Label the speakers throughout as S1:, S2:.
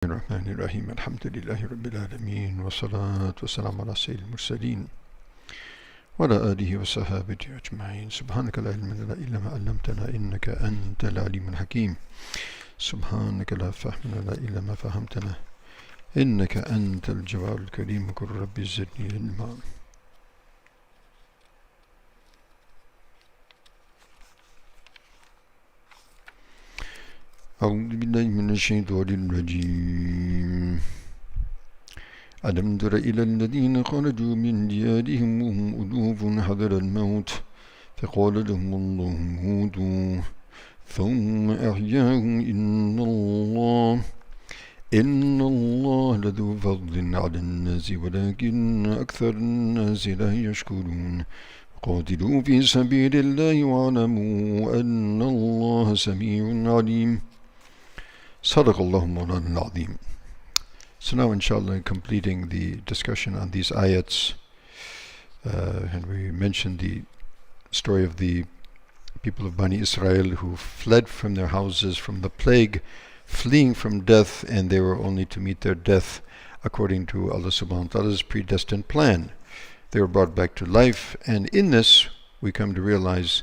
S1: الرحمن الرحيم الحمد لله رب العالمين والصلاة والسلام على سيد المرسلين وعلى آله وصحابه أجمعين. سبحانك لا علم لنا إلا ما علمتنا إنك أنت العليم الحكيم. سبحانك لا فهم لنا إلا ما فهمتنا إنك أنت الجواد الكريم. قل رب زدني علما. أعوذ بالله من الشيطان الرجيم. ألم تر إلى الذين خرجوا من ديارهم وهم ألوف حذر الموت فقال لهم الله موتوا ثم أحياهم إن الله لذو فضل على الناس ولكن أكثر الناس لا يشكرون. قاتلوا في سبيل الله واعلموا أن الله سميع عليم. Sadaqallahu Mawlana al-Azim. So now inshallah completing the discussion on these ayats, and we mentioned the story of the people of Bani Israel who fled from their houses from the plague, fleeing from death, and they were only to meet their death according to Allah subhanahu wa ta'ala's predestined plan. They were brought back to life, and in this we come to realize,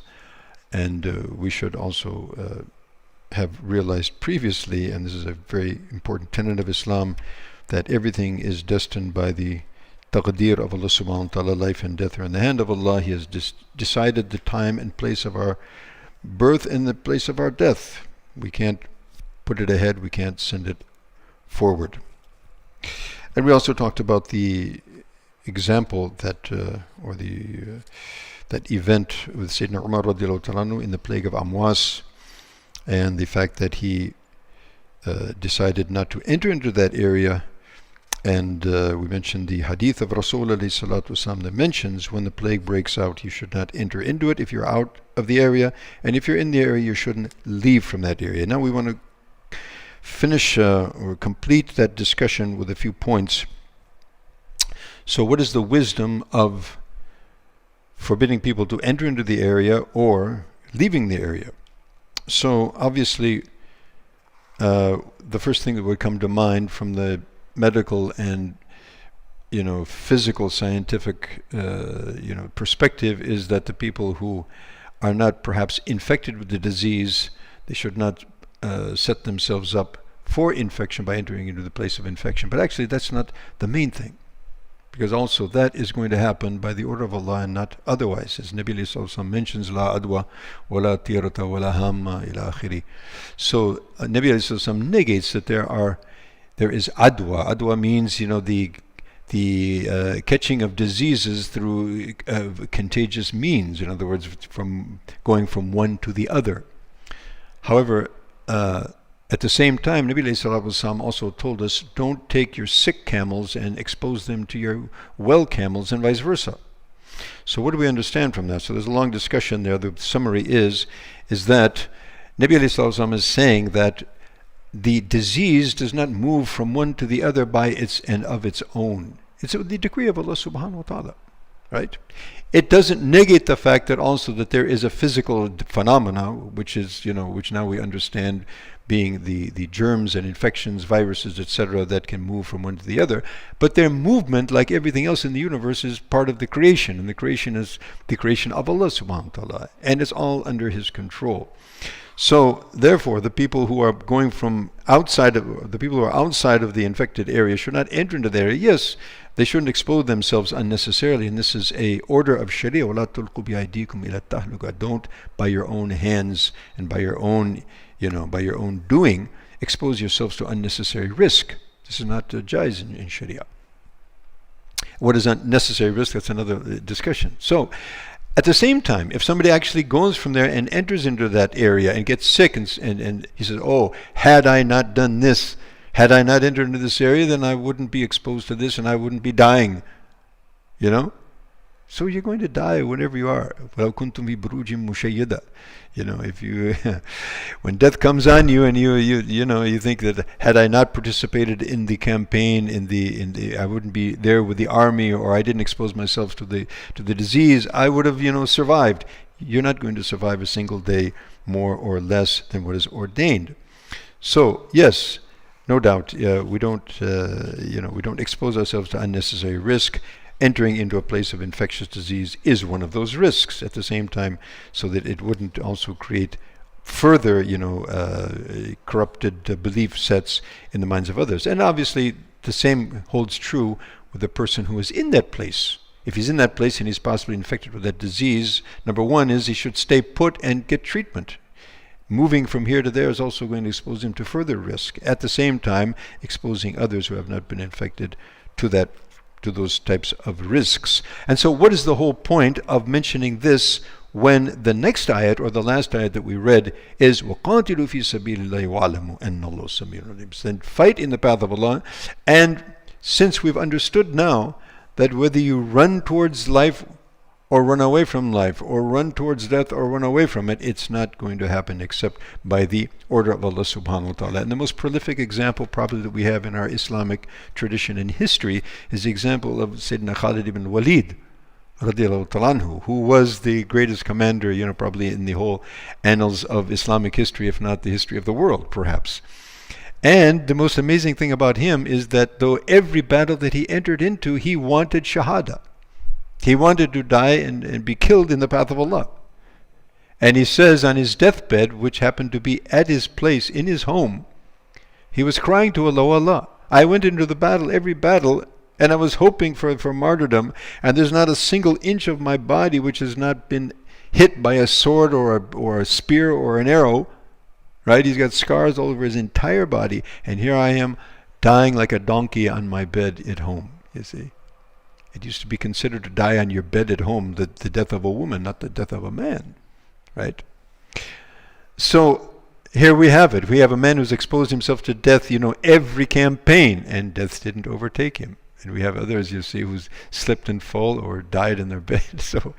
S1: and we should also have realized previously, and this is a very important tenet of Islam, that everything is destined by the taqdeer of Allah subhanahu wa ta'ala. Life and death are in the hand of Allah. He has decided the time and place of our birth and the place of our death. We can't put it ahead, we can't send it forward. And we also talked about the example that that event with Sayyidina Umar radiallahu ta'ala anhu in the plague of Amwas, and the fact that he decided not to enter into that area. And we mentioned the hadith of Rasul alayhi salatu wasalam that mentions when the plague breaks out, you should not enter into it if you're out of the area, and if you're in the area, you shouldn't leave from that area. Now we want to finish or complete that discussion with a few points. So what is the wisdom of forbidding people to enter into the area or leaving the area? So obviously, the first thing that would come to mind from the medical and physical scientific perspective is that the people who are not perhaps infected with the disease, they should not set themselves up for infection by entering into the place of infection. But actually, that's not the main thing, because also that is going to happen by the order of Allah and not otherwise, as Nabi ﷺ mentions, La adwa wa la tirata wa la hamma ila akhiri. So Nabi ﷺ negates that there is adwa. Adwa means the catching of diseases through contagious means. In other words, from going from one to the other. However, at the same time, Nabi ﷺ also told us, don't take your sick camels and expose them to your well camels, and vice versa. So what do we understand from that? So there's a long discussion there. The summary is that Nabi ﷺ is saying that the disease does not move from one to the other by its and of its own. It's the decree of Allah subhanahu wa ta'ala. Right? It doesn't negate the fact that also that there is a physical phenomena, which now we understand being the germs and infections, viruses, etc., that can move from one to the other. But their movement, like everything else in the universe, is part of the creation, and the creation is the creation of Allah subhanahu wa ta'ala, and it's all under His control. So therefore, the people who are going from outside of the infected area should not enter into the area. Yes, they shouldn't expose themselves unnecessarily, and this is a order of Sharia. وَلَا تُلْقُوا بِأَيْدِيكُمْ إِلَى التَّهْلُكَةِ. Don't by your own hands and by your own doing expose yourselves to unnecessary risk. This is not jaiz in Sharia. What is unnecessary risk? That's another discussion. So at the same time, if somebody actually goes from there and enters into that area and gets sick and he says, oh, had I not done this, had I not entered into this area, then I wouldn't be exposed to this and I wouldn't be dying. So you're going to die whenever you are. If you, when death comes on you and you think that had I not participated in the campaign, I wouldn't be there with the army, or I didn't expose myself to the disease, I would have survived. You're not going to survive a single day more or less than what is ordained. So yes, No doubt, we don't, we don't expose ourselves to unnecessary risk. Entering into a place of infectious disease is one of those risks. At the same time, so that it wouldn't also create further, corrupted belief sets in the minds of others. And obviously, the same holds true with the person who is in that place. If he's in that place and he's possibly infected with that disease, number one is he should stay put and get treatment. Moving from here to there is also going to expose him to further risk. At the same time, exposing others who have not been infected to those types of risks. And so what is the whole point of mentioning this when the next ayat, or the last ayat that we read, is وَقَاتِلُوا فِي سَبِيلِ اللَّهِ وَعْلَمُوا أَنَّ اللَّهَ سَمِيعٌ عَلِيمٌ. Then fight in the path of Allah. And since we've understood now that whether you run towards life or run away from life, or run towards death or run away from it, it's not going to happen except by the order of Allah subhanahu wa ta'ala. And the most prolific example probably that we have in our Islamic tradition and history is the example of Sayyidina Khalid ibn Walid radiallahu ta'ala anhu, who was the greatest commander, probably in the whole annals of Islamic history, if not the history of the world, perhaps. And the most amazing thing about him is that though every battle that he entered into, he wanted shahada. He wanted to die and be killed in the path of Allah. And he says on his deathbed, which happened to be at his place, in his home, he was crying to Allah, Allah, I went into the battle, every battle, and I was hoping for martyrdom, and there's not a single inch of my body which has not been hit by a sword or a spear or an arrow. Right? He's got scars all over his entire body, and here I am dying like a donkey on my bed at home, you see. It used to be considered to die on your bed at home, the death of a woman, not the death of a man, right? So here we have it. We have a man who's exposed himself to death, every campaign, and death didn't overtake him. And we have others, you see, who's slipped and fall or died in their bed. So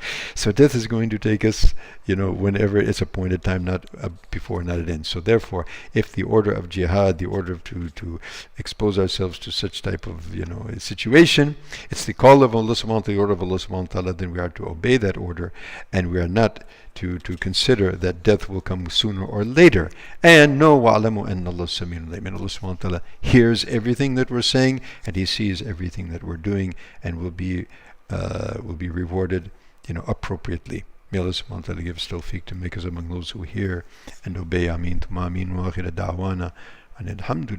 S1: death is going to take us, whenever it's appointed time, not before, not at end. So therefore, if the order of jihad, the order of to expose ourselves to such type of, situation, it's the call of Allah subhanahu wa ta'ala, the order of Allah subhanahu wa ta'ala, then we are to obey that order, and we are not to consider that death will come sooner or later. And know wa'alamu anna Allah sami'un alim. And Allah subhanahu wa ta'ala hears everything that we're saying, and He sees everything that we're doing, and will be rewarded, appropriately. May Allah subhanahu wa ta'ala give us tawfiq to make us among those who hear and obey. Ameen. Tuma ameen. Wa akhira da'wana. And alhamdulillah.